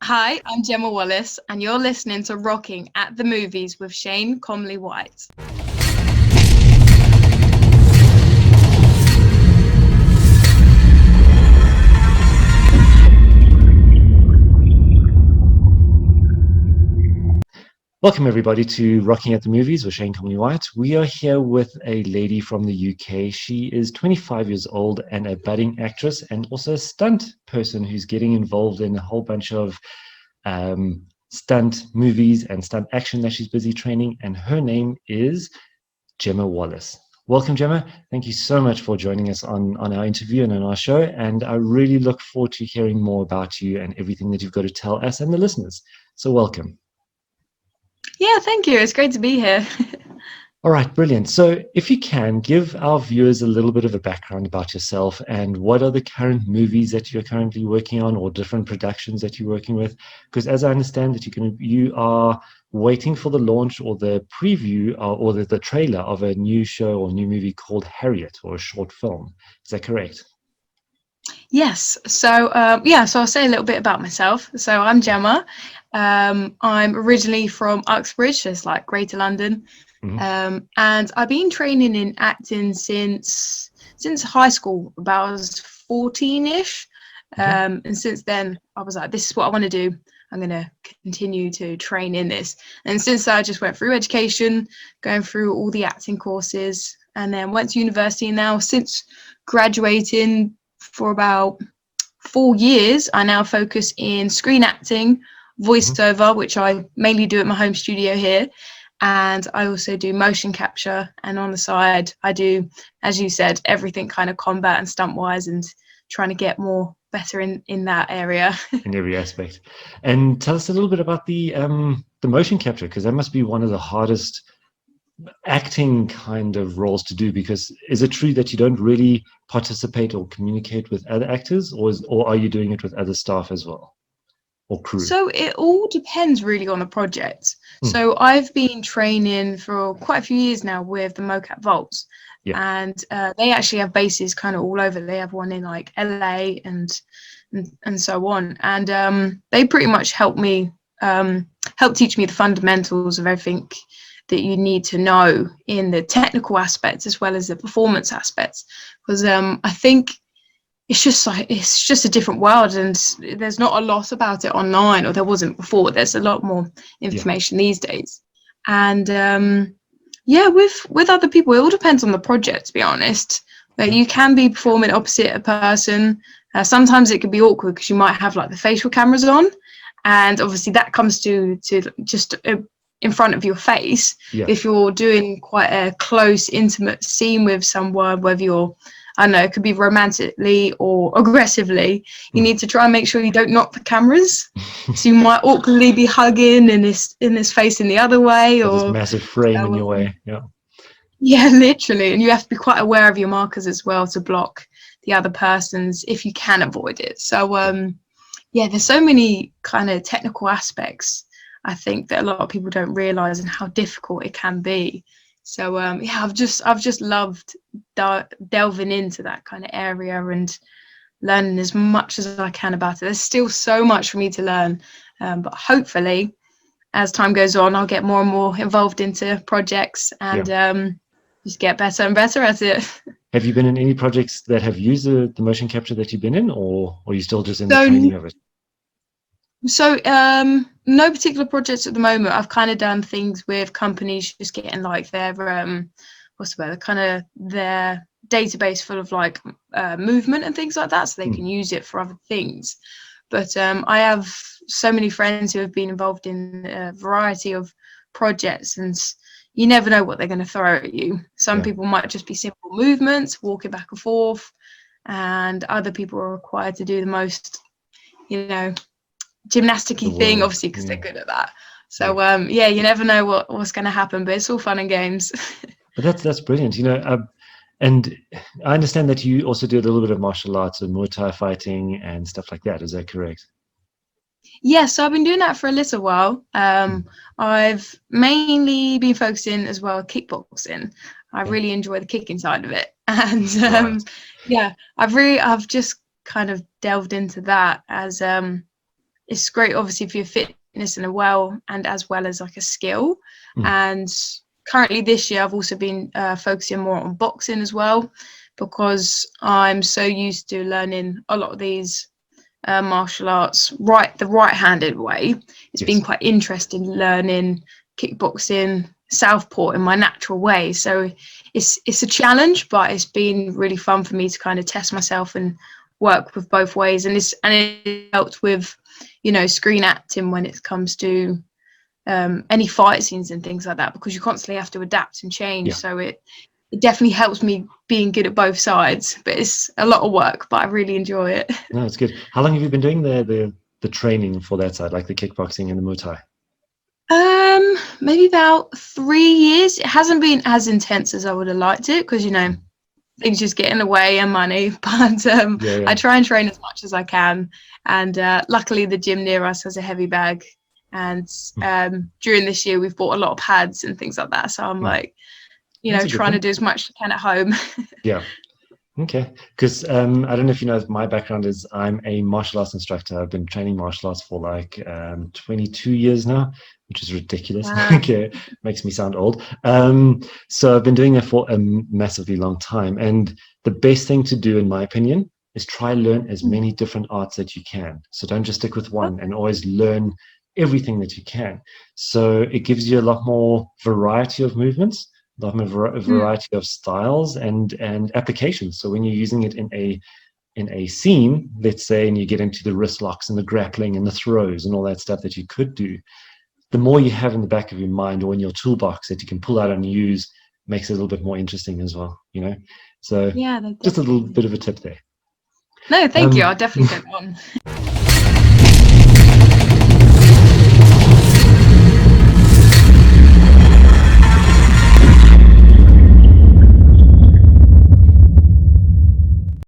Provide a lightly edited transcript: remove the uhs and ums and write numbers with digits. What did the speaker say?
Hi, I'm Gemma Wallace, and you're listening to Rocking at the Movies with Shane Comley-White. Welcome everybody to Rocking at the Movies with Shane Comley-White. We are here with a lady from the UK. She is 25 years old and a budding actress and also a stunt person who's getting involved in a whole bunch of stunt movies and stunt action that she's busy training. And her name is GEMMA WALLACE. Welcome, Gemma. Thank you so much for joining us on our interview and on our show. And I really look forward to hearing more about you and everything that you've got to tell us and the listeners. So welcome. Yeah, thank you. It's great to be here. All right, brilliant. So if you can, give our viewers a little bit of a background about yourself and what are the current movies that you're currently working on or different productions that you're working with? Because as I understand that you are waiting for the launch or the preview or the trailer of a new show or new movie called Harriet, or a short film. Is that correct? Yes. So I'll say a little bit about myself. So I'm Gemma. I'm originally from Uxbridge, it's like Greater London. And I've been training in acting since high school, about I was 14-ish. And since then I was like, this is what I want to do. I'm going to continue to train in this. And since I just went through education, going through all the acting courses, and then went to university. Now, since graduating for about 4 years, I now focus in screen acting, voiceover, which I mainly do at my home studio here. And I also do motion capture. And on the side, I do, as you said, everything kind of combat and stunt wise, and trying to get better in that area. In every aspect. And tell us a little bit about the motion capture, because that must be one of the hardest acting kind of roles to do, because is it true that you don't really participate or communicate with other actors, or are you doing it with other staff as well, or crew? So it all depends really on the project. So I've been training for quite a few years now with the mocap vaults. And they actually have bases kind of all over. They have one in like LA and so on, and they pretty much help teach me the fundamentals of everything that you need to know in the technical aspects as well as the performance aspects, because I think it's just a different world, and there's not a lot about it online, or there wasn't before. There's a lot more information these days, and with other people, it all depends on the project, to be honest. Like you can be performing opposite a person. Sometimes it can be awkward because you might have like the facial cameras on, and obviously that comes to just in front of your face. If you're doing quite a close, intimate scene with someone, whether you're, I don't know, it could be romantically or aggressively, you need to try and make sure you don't knock the cameras. So you might awkwardly be hugging in this facing the other way, or this massive frame in your way. Yeah, literally. And you have to be quite aware of your markers as well to block the other person's if you can avoid it. So there's so many kind of technical aspects, I think, that a lot of people don't realize, and how difficult it can be. So I've just loved delving into that kind of area and learning as much as I can about it. There's still so much for me to learn, but hopefully as time goes on, I'll get more and more involved into projects and just get better and better at it. Have you been in any projects that have used the motion capture that you've been in, or are you still just in the training of it? So no particular projects at the moment. I've kind of done things with companies just getting like their their database full of like movement and things like that, so they can use it for other things. But I have so many friends who have been involved in a variety of projects, and you never know what they're going to throw at you. Some people might just be simple movements, walking back and forth, and other people are required to do the most, gymnastic-y thing, obviously, because they're good at that. So you never know what's going to happen, but it's all fun and games. But that's brilliant, and I understand that you also do a little bit of martial arts and Muay Thai fighting and stuff like that. Is that correct? So I've been doing that for a little while. I've mainly been focusing as well kickboxing. I really enjoy the kicking side of it, and I've just kind of delved into that as it's great, obviously, for your fitness and as well as like a skill. And currently this year, I've also been focusing more on boxing as well, because I'm so used to learning a lot of these martial arts the right-handed way. It's been quite interesting learning kickboxing southpaw in my natural way. So it's a challenge, but it's been really fun for me to kind of test myself and work with both ways. And it helped with, you know, screen acting when it comes to any fight scenes and things like that, because you constantly have to adapt and change. So it definitely helps me being good at both sides, but it's a lot of work, but I really enjoy it. No, it's good. How long have you been doing the training for that side, like the kickboxing and the Muay Thai? Maybe about 3 years. It hasn't been as intense as I would have liked it, because, you know, things just get in the way and money, but I try and train as much as I can. And luckily the gym near us has a heavy bag, and during this year we've bought a lot of pads and things like that, so I'm like, you know, trying to do as much as I can at home. Okay, because I don't know if you know, my background is I'm a martial arts instructor. I've been training martial arts for like 22 years now, which is ridiculous. Okay, makes me sound old. So I've been doing it for a massively long time, and the best thing to do, in my opinion, is try learn as many different arts that you can. So don't just stick with one, and always learn everything that you can. So it gives you a lot more variety of movements, a lot more variety of styles and applications. So when you're using it in a scene, let's say, and you get into the wrist locks and the grappling and the throws and all that stuff that you could do, the more you have in the back of your mind or in your toolbox that you can pull out and use, makes it a little bit more interesting as well, you know. So just a little bit of a tip there. No, thank you. I'll definitely get on.